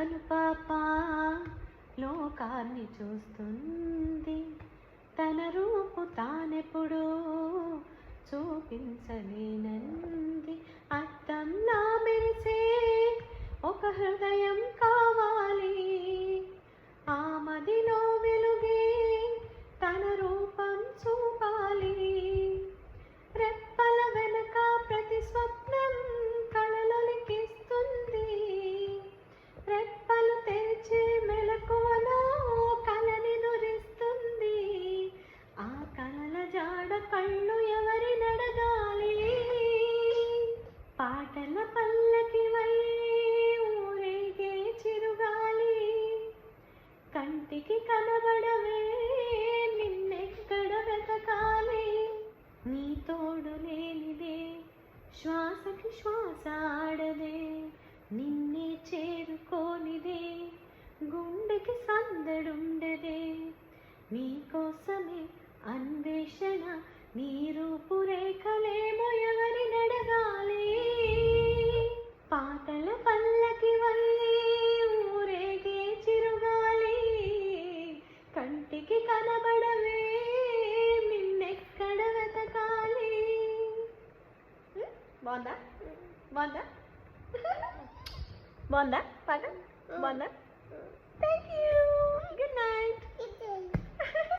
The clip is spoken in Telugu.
కనుపాప లోకాన్ని చూస్తుంది, తన రూపు తానెప్పుడు చూపించలేనంది. అద్దంలా మెరిసే ఒక హృదయం కావాలి, ఆ మదిలో వెలుగే తన రూపం చూపాలి. రెప్పల వెనక ప్రతి స్వప్నం కలలొలికిస్తుంది, రెప్పలు తెరిచే మెలకువలో కలని దురిస్తుంది. ఆ కలల జాడ కళ్ళు ఎవరి నడగాలి, పాటల పల్లకి వై ఊరేగే చిరుగాలి. కంటికి కనబడవే నిన్నెక్కడ వెతకాలి, నీ తోడు లేనిదే శ్వాసకి శ్వాస ఆడదే, నిన్నే చేరుకోనిదే గుండెకి సందడుండదే. నీకోసమే అన్వేషణ, నీ రూపురేఖలేమో ఎవరి నడగాలి. పాటల పల్లకి వై ఊరేగే చిరుగాలి, కంటికి కనబడవే నిన్నెక్కడ వెతకాలి. బాగుందా బాగుందా బాగుందా పాట బాగుందా? Thank you. Good night.